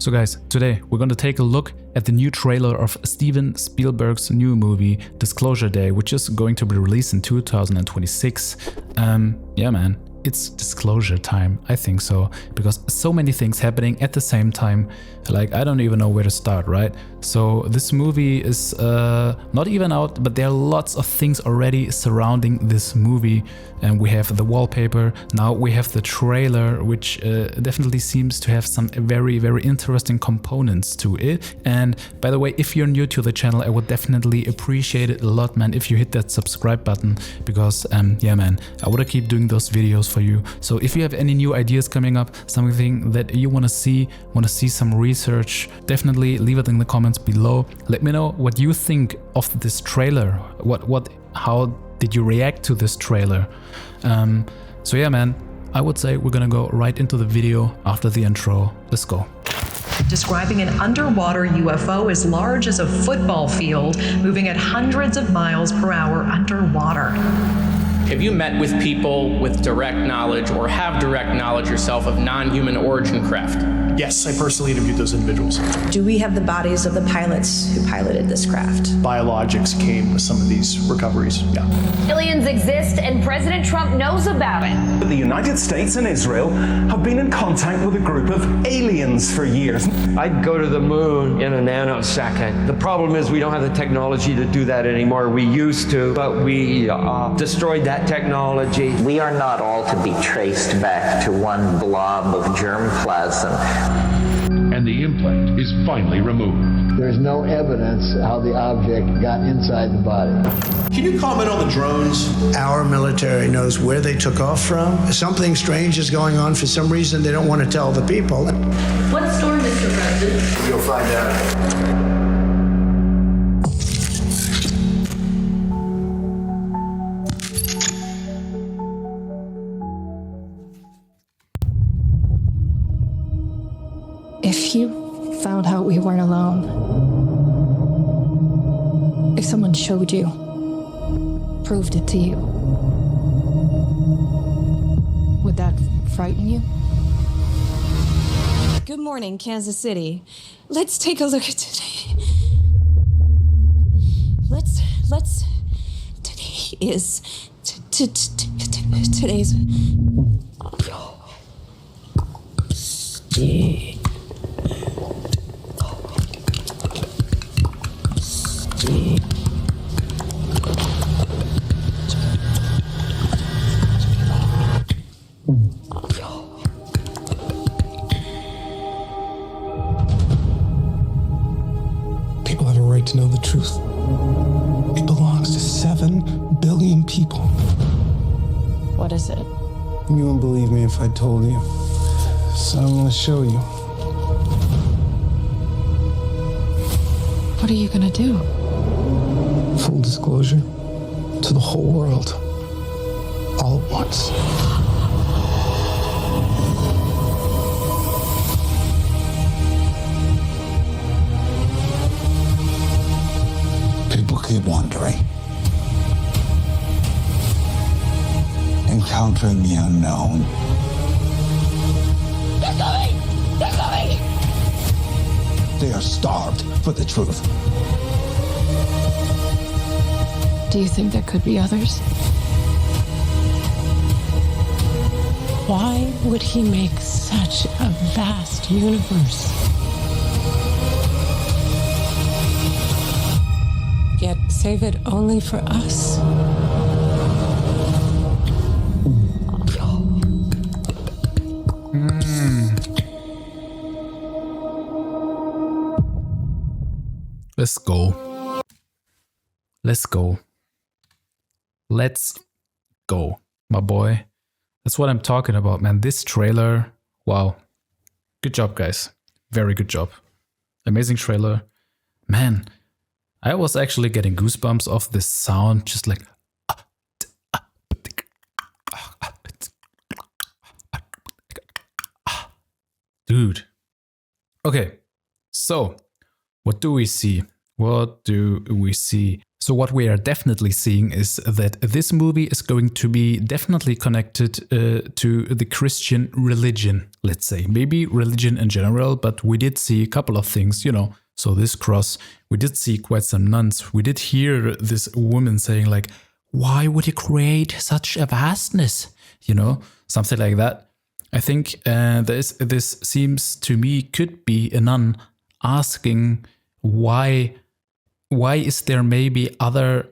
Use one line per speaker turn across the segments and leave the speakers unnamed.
So guys, today we're gonna take a look at the new trailer of Steven Spielberg's new movie Disclosure Day, which is going to be released in 2026. Yeah man, it's disclosure time, I think so, because so many things happening at the same time, like I don't even know where to start, right? So this movie is not even out, but there are lots of things already surrounding this movie, and we have the wallpaper, now we have the trailer, which definitely seems to have some very interesting components to it. And by the way, if you're new to the channel, I would definitely appreciate it a lot, man, if you hit that subscribe button, because yeah man, I want to keep doing those videos for you. So if you have any new ideas coming up, something that you want to see some research, definitely leave it in the comments below. Let me know what you think of this trailer. How did you react to this trailer? So yeah man, I would say we're gonna go right into the video after the intro. Let's go.
Describing an underwater UFO as large as a football field, moving at hundreds of miles per hour underwater.
Have you met with people with direct knowledge or have direct knowledge yourself of non-human origin craft?
Yes, I personally interviewed those individuals.
Do we have the bodies of the pilots who piloted this craft?
Biologics came with some of these recoveries, yeah.
Aliens exist and President Trump knows about it.
The United States and Israel have been in contact with a group of aliens for years.
I'd go to the moon in a nanosecond. The problem is we don't have the technology to do that anymore. We used to, but we destroyed that technology.
We are not all to be traced back to one blob of germplasm.
And the implant is finally removed.
There's no evidence how the object got inside the body.
Can you comment on the drones?
Our military knows where they took off from. Something strange is going on. For some reason, they don't want to tell the people.
What storm, Mr. President?
You'll find out.
If you found out we weren't alone, if someone showed you, proved it to you, would that frighten you?
Good morning, Kansas City. Let's take a look at today. Today is today's.
People have a right to know the truth. It belongs to 7 billion people.
What is it?
You wouldn't believe me if I told you. So I'm gonna show you.
What are you gonna do?
Full disclosure to the whole world. All at once.
People keep wondering. Encountering the unknown.
They're coming! They're coming!
They are starved for the truth.
Do you think there could be others?
Why would he make such a vast universe? Yet save it only for us?
Let's go. Let's go. Let's go, my boy. That's what I'm talking about, man. This trailer, wow. Good job, guys. Very good job. Amazing trailer. Man, I was actually getting goosebumps off this sound, just like... Dude. Okay, so what do we see? What do we see? So what we are definitely seeing is that this movie is going to be definitely connected to the Christian religion, let's say. Maybe religion in general, but we did see a couple of things, So this cross, we did see quite some nuns. We did hear this woman saying like, why would you create such a vastness? Something like that. I think this seems to me could be a nun asking why is there maybe other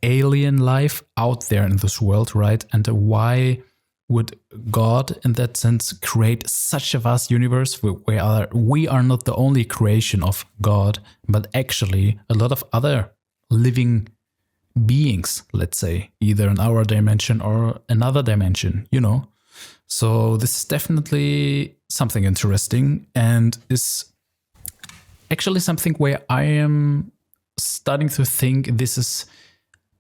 alien life out there in this world, right? And why would God, in that sense, create such a vast universe where we are not the only creation of God, but actually a lot of other living beings, let's say, either in our dimension or another dimension, So this is definitely something interesting and is actually something where I am starting to think this is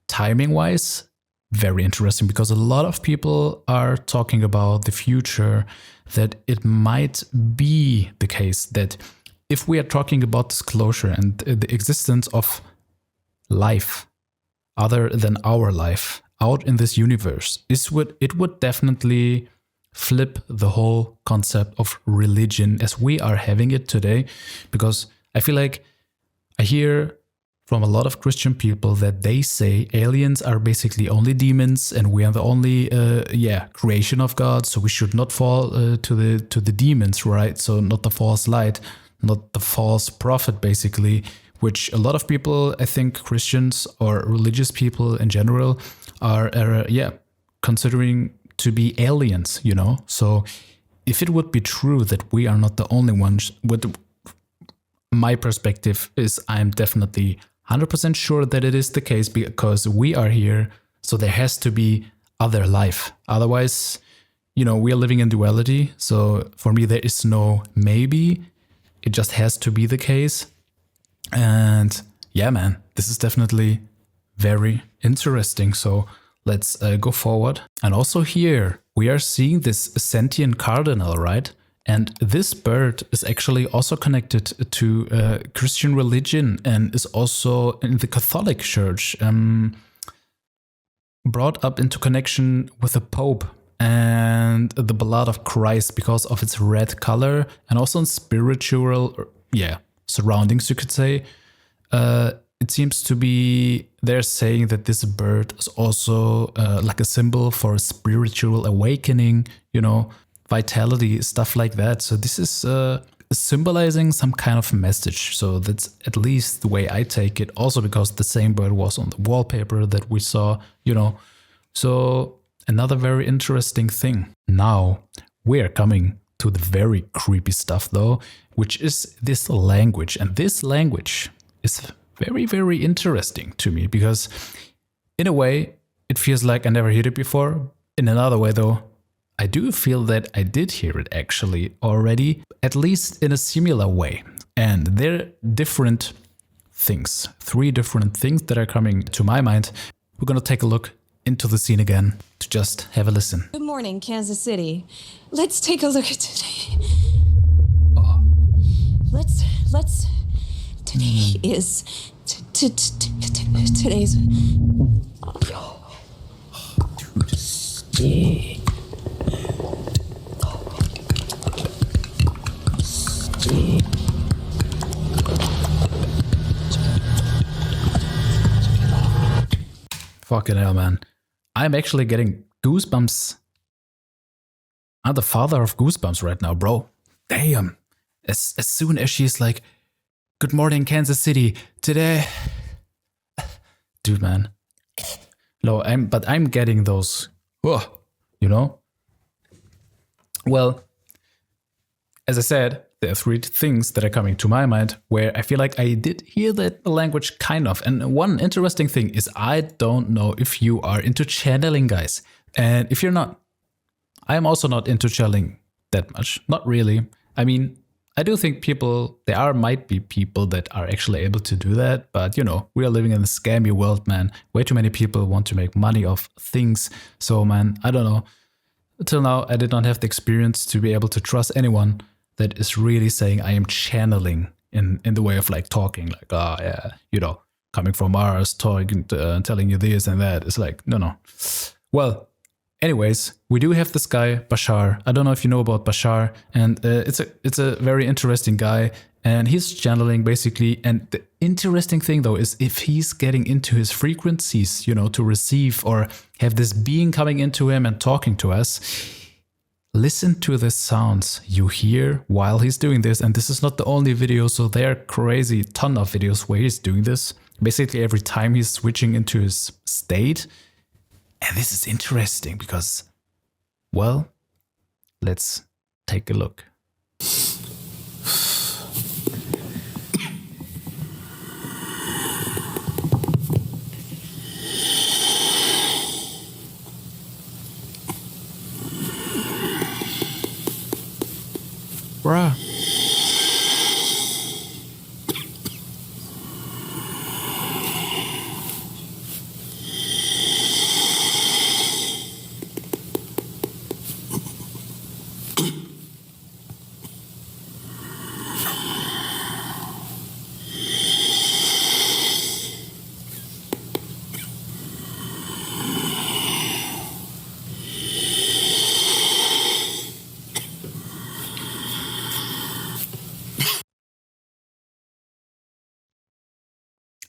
timing-wise very interesting, because a lot of people are talking about the future, that it might be the case that if we are talking about disclosure and the existence of life other than our life out in this universe, it would definitely flip the whole concept of religion as we are having it today. Because I feel like I hear from a lot of Christian people that they say aliens are basically only demons and we are the only creation of God, so we should not fall to the demons, right? So not the false light, not the false prophet, basically, which a lot of people, I think Christians or religious people in general are considering to be aliens, So if it would be true that we are not the only ones, my perspective is I'm definitely 100% sure that it is the case, because we are here, so there has to be other life. Otherwise, we are living in duality. So for me, there is no maybe. It just has to be the case. And yeah, man, this is definitely very interesting. So let's go forward. And also here, we are seeing this sentient cardinal, right? And this bird is actually also connected to Christian religion and is also in the Catholic Church, brought up into connection with the Pope and the blood of Christ because of its red color, and also in spiritual, surroundings, you could say. It seems to be, they're saying that this bird is also like a symbol for spiritual awakening, vitality, stuff like that. So this is symbolizing some kind of message. So that's at least the way I take it. Also because the same bird was on the wallpaper that we saw, So another very interesting thing. Now we're coming to the very creepy stuff though, which is this language. And this language is very, very interesting to me because in a way it feels like I never heard it before. In another way though, I do feel that I did hear it actually already, at least in a similar way. And they're different things, 3 different things that are coming to my mind. We're going to take a look into the scene again to just have a listen.
Good morning, Kansas City. Let's take a look at today. Today is today's.
Fucking hell, man. I'm actually getting goosebumps. I'm the father of goosebumps right now, bro. Damn. As soon as she's like, good morning, Kansas City. Today. Dude, man. No, I'm getting those. Well, as I said, there are 3 things that are coming to my mind where I feel like I did hear that language kind of. And one interesting thing is I don't know if you are into channeling, guys. And if you're not, I'm also not into channeling that much. Not really. I mean, I do think might be people that are actually able to do that. But, we are living in a scammy world, man. Way too many people want to make money off things. So, man, I don't know. Until now, I did not have the experience to be able to trust anyone that is really saying I am channeling in the way of like talking, like, coming from Mars, telling you this and that. It's like, no. Well, anyways, we do have this guy, Bashar. I don't know if you know about Bashar, and it's a very interesting guy, and he's channeling basically. And the interesting thing though is if he's getting into his frequencies, to receive or have this being coming into him and talking to us. Listen to the sounds you hear while he's doing this, and this is not the only video, so there are crazy ton of videos where he's doing this. Basically every time he's switching into his state. And this is interesting because, well, let's take a look. Bruh.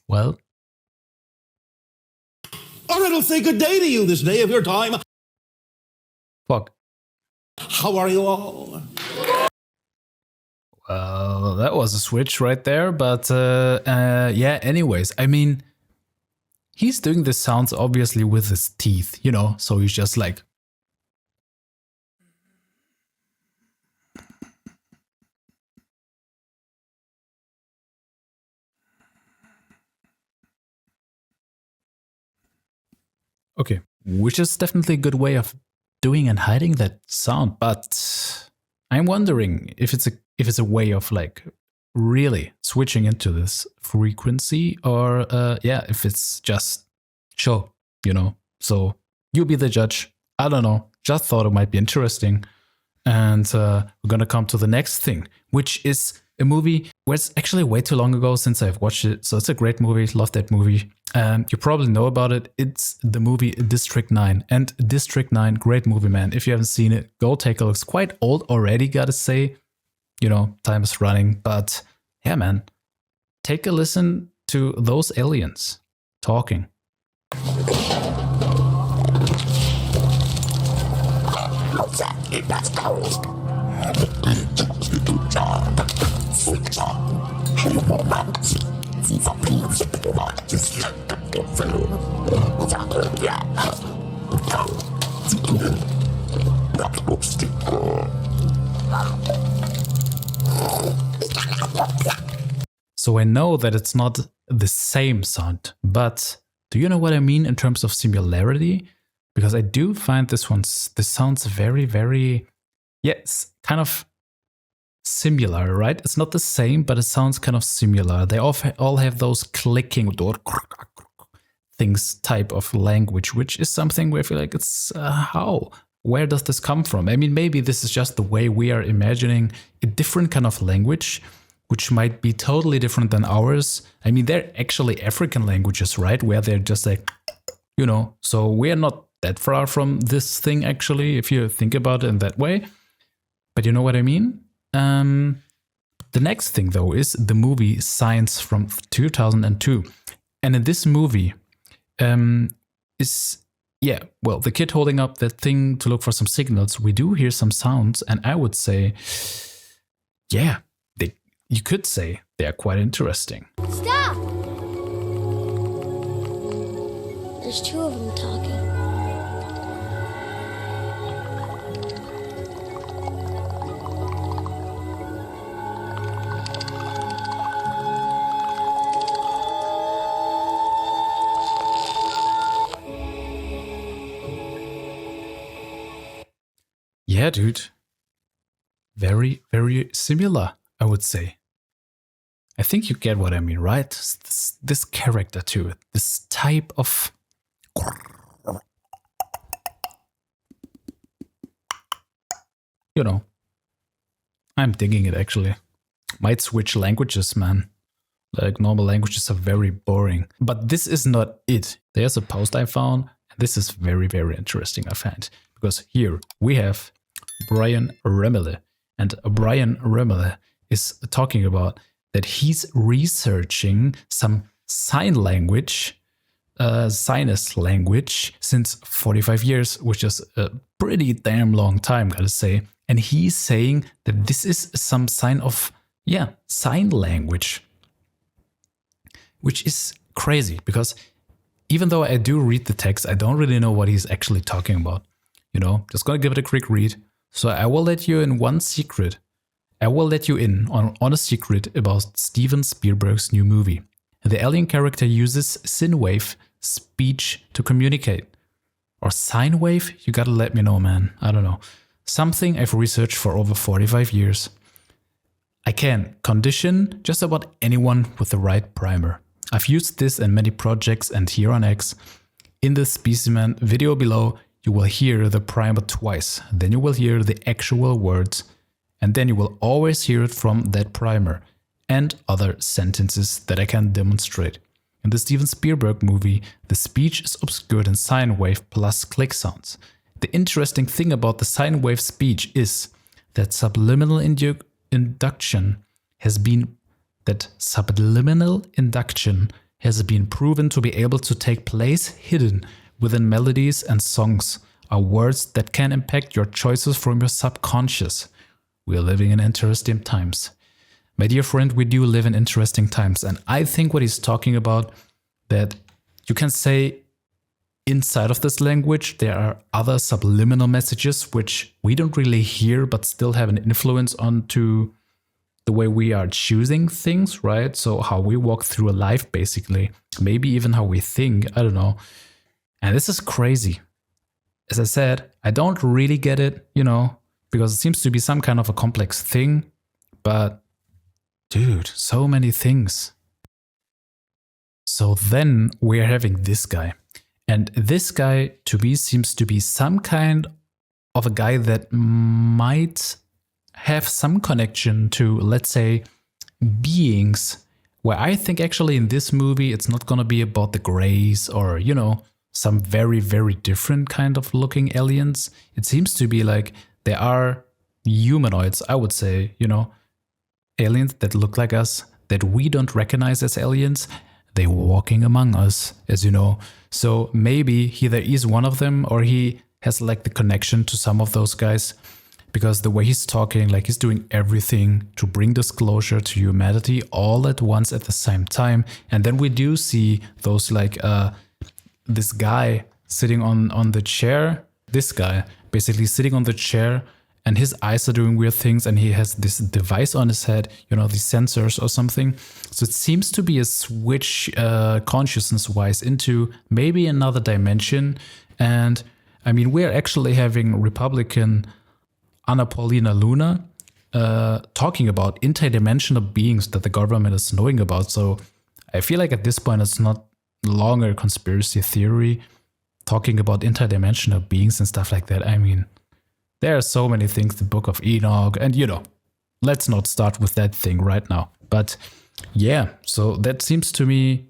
Well,
all right, I'll say good day to you this day of your time.
Fuck.
How are you all?
Well, that was a switch right there, but yeah, anyways, I mean, he's doing the sounds obviously with his teeth, so he's just like, okay, which is definitely a good way of doing and hiding that sound, but I'm wondering if it's a way of like really switching into this frequency, or if it's just show, So you be the judge. I don't know. Just thought it might be interesting. And we're gonna come to the next thing, which is a movie where it's actually way too long ago since I've watched it. So it's a great movie. Love that movie. You probably know about it. It's the movie District 9. And District 9, great movie, man. If you haven't seen it, go take a look. It's quite old already, gotta say. Time is running. But yeah, man. Take a listen to those aliens talking. So I know that it's not the same sound, but do you know what I mean in terms of similarity? Because I do find this sounds very, very, yes, kind of similar, right? It's not the same, but it sounds kind of similar. They all have those clicking things type of language, which is something where I feel like it's where does this come from? I mean, maybe this is just the way we are imagining a different kind of language, which might be totally different than ours. I mean, they're actually African languages, right? Where they're just like, so we're not that far from this thing, actually, if you think about it in that way. But you know what I mean? The next thing, though, is the movie Sine from 2002. And in this movie is, the kid holding up that thing to look for some signals. We do hear some sounds, and I would say, you could say they are quite interesting.
Stop! There's two of them talking.
Yeah, dude. Very, very similar, I would say. I think you get what I mean, right? This character to it, this type of... I'm digging it, actually. Might switch languages, man. Like normal languages are very boring. But this is not it. There's a post I found. And this is very, very interesting, I find. Because here we have Brian Remele. And Brian Remele is talking about that he's researching some sign language, sinus language, since 45 years, which is a pretty damn long time, gotta say. And he's saying that this is some sign of, sign language. Which is crazy, because even though I do read the text, I don't really know what he's actually talking about. You know, just gonna give it a quick read. So I will let you in one secret. I will let you in on a secret about Steven Spielberg's new movie. The alien character uses sine wave speech to communicate. Or sine wave? You gotta let me know, man. I don't know. Something I've researched for over 45 years. I can condition just about anyone with the right primer. I've used this in many projects, and here on X, in the specimen video below, you will hear the primer twice. Then you will hear the actual words, and then you will always hear it from that primer and other sentences that I can demonstrate. In the Steven Spielberg movie, the speech is obscured in sine wave plus click sounds. The interesting thing about the sine wave speech is that subliminal induction has been proven to be able to take place hidden within melodies and songs, are words that can impact your choices from your subconscious. We are living in interesting times. My dear friend, we do live in interesting times, and I think what he's talking about, that you can say inside of this language there are other subliminal messages which we don't really hear but still have an influence onto the way we are choosing things, right? So how we walk through a life, basically. Maybe even how we think, I don't know. And this is crazy. As I said, I don't really get it, you know, because it seems to be some kind of a complex thing. But, dude, so many things. So then we're having this guy. And this guy, to me, seems to be some kind of a guy that might have some connection to, let's say, beings, where I think actually in this movie it's not gonna be about the Greys or, you know, some very, very different kind of looking aliens. It seems to be like they are humanoids, I would say, you know, aliens that look like us, that we don't recognize as aliens. They're walking among us, as you know. So maybe he either is one of them or he has like the connection to some of those guys. Because the way he's talking, like he's doing everything to bring disclosure to humanity all at once at the same time. And then we do see those like this guy sitting on the chair. This guy basically sitting on the chair, and his eyes are doing weird things, and he has this device on his head, you know, these sensors or something. So it seems to be a switch consciousness-wise into maybe another dimension. And I mean, we're actually having Republican Anna Paulina Luna talking about interdimensional beings that the government is knowing about. So I feel like at this point it's not longer conspiracy theory talking about interdimensional beings and stuff like that. I mean, there are so many things, the Book of Enoch, and you know, let's not start with that thing right now. But yeah, so that seems to me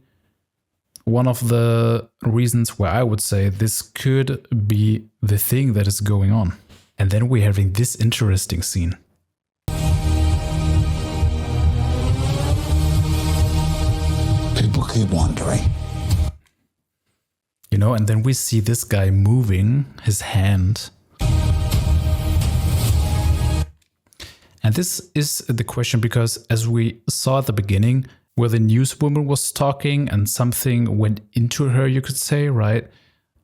one of the reasons where I would say this could be the thing that is going on. And then we're having this interesting scene.
People keep wondering.
You know, and then we see this guy moving his hand. And this is the question, because as we saw at the beginning, where the newswoman was talking and something went into her, you could say, right?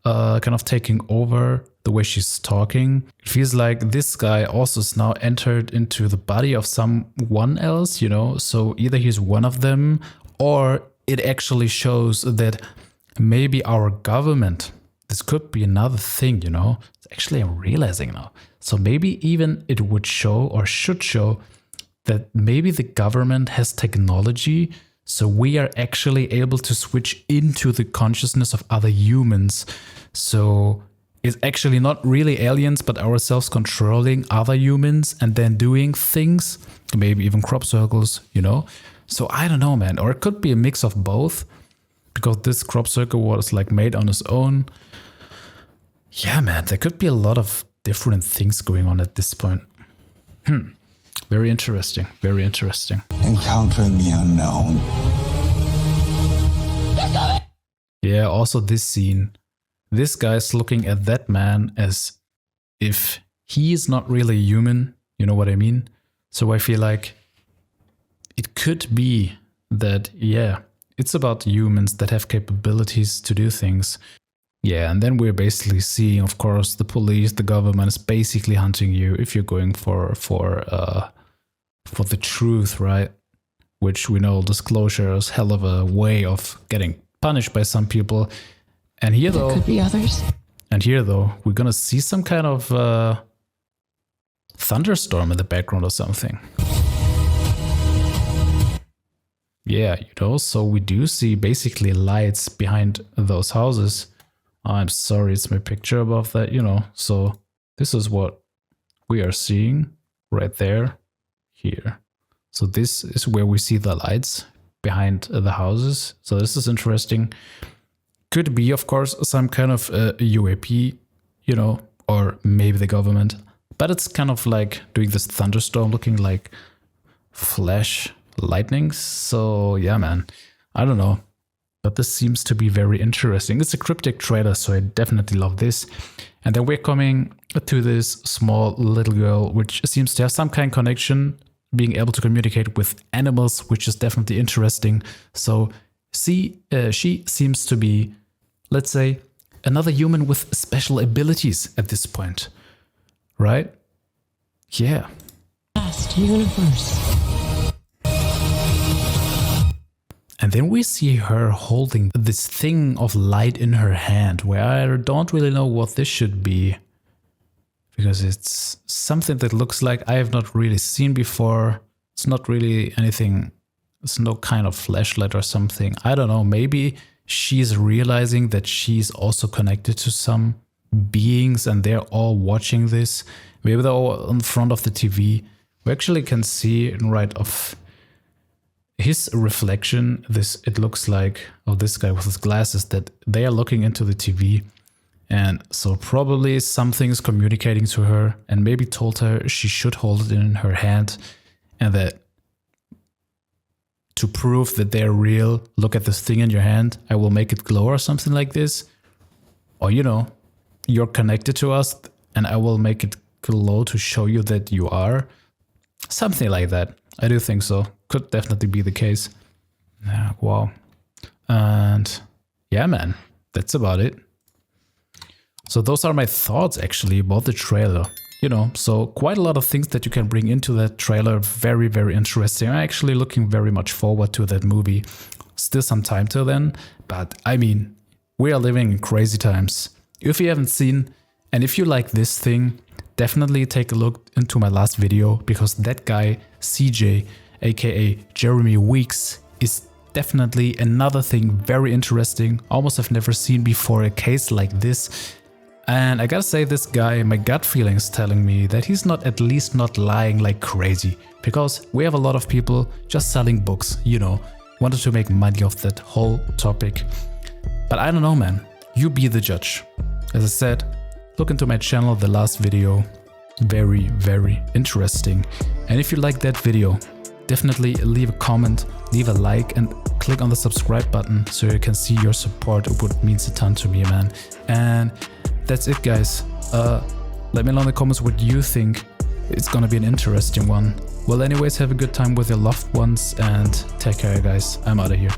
Kind of taking over the way she's talking. It feels like this guy also is now entered into the body of someone else, you know? So either he's one of them, or it actually shows that maybe our government, this could be another thing, you know? It's actually, I'm realizing now. So maybe even it would show, or should show, that maybe the government has technology, so we are actually able to switch into the consciousness of other humans. So it's actually not really aliens, but ourselves controlling other humans and then doing things, maybe even crop circles, you know? So I don't know, man. Or it could be a mix of both, because this crop circle was like made on its own. Yeah, man, there could be a lot of different things going on at this point. Very interesting, very interesting.
Encountering the unknown.
Yeah, also this scene. This guy's looking at that man as if he is not really human, you know what I mean? So I feel like it could be that, yeah, it's about humans that have capabilities to do things. Yeah, and then we're basically seeing, of course, the police, the government is basically hunting you if you're going for the truth, right? Which we know disclosure is hell of a way of getting punished by some people. And here, though,
there could be others.
And here, though, we're gonna see some kind of thunderstorm in the background or something. Yeah, you know, so we do see basically lights behind those houses. I'm sorry, it's my picture above that, you know. So this is what we are seeing right there, here. So this is where we see the lights behind the houses. So this is interesting. Could be, of course, some kind of UAP, you know, or maybe the government. But it's kind of like doing this thunderstorm looking like flash lightning. So yeah, man, I don't know. But this seems to be very interesting. It's a cryptic trailer, so I definitely love this. And then we're coming to this small little girl, which seems to have some kind of connection, being able to communicate with animals, which is definitely interesting. So she seems to be, let's say, another human with special abilities at this point, right? Yeah.
Vast universe.
And then we see her holding this thing of light in her hand, where I don't really know what this should be, because it's something that looks like I have not really seen before. It's not really anything, it's no kind of flashlight or something. I don't know, maybe she's realizing that she's also connected to some beings and they're all watching this. Maybe they're all in front of the TV. We actually can see right off his reflection, it looks like, of this guy with his glasses, that they are looking into the TV. And so probably something is communicating to her and maybe told her she should hold it in her hand, and that to prove that they're real, look at this thing in your hand, I will make it glow or something like this. Or, you know, you're connected to us and I will make it glow to show you that you are. Something like that. I do think so. Could definitely be the case. Yeah, wow. And yeah, man, that's about it. So those are my thoughts actually about the trailer. You know, so quite a lot of things that you can bring into that trailer. Very, very interesting. I'm actually looking very much forward to that movie. Still some time till then, but I mean, we are living in crazy times. If you haven't seen, and if you like this thing, definitely take a look into my last video, because that guy, CJ, aka Jeremy Weeks, is definitely another thing very interesting. Almost I've never seen before a case like this. And I gotta say, this guy, my gut feeling is telling me that he's not, at least not lying like crazy. Because we have a lot of people just selling books, you know, wanted to make money off that whole topic. But I don't know, man, you be the judge. As I said, look into my channel, the last video, very, very interesting. And if you like that video, definitely leave a comment, leave a like, and click on the subscribe button so you can see your support. It would mean a ton to me, man. And that's it, guys. Let me know in the comments what you think. It's gonna be an interesting one. Well, anyways, have a good time with your loved ones and take care, guys. I'm out of here.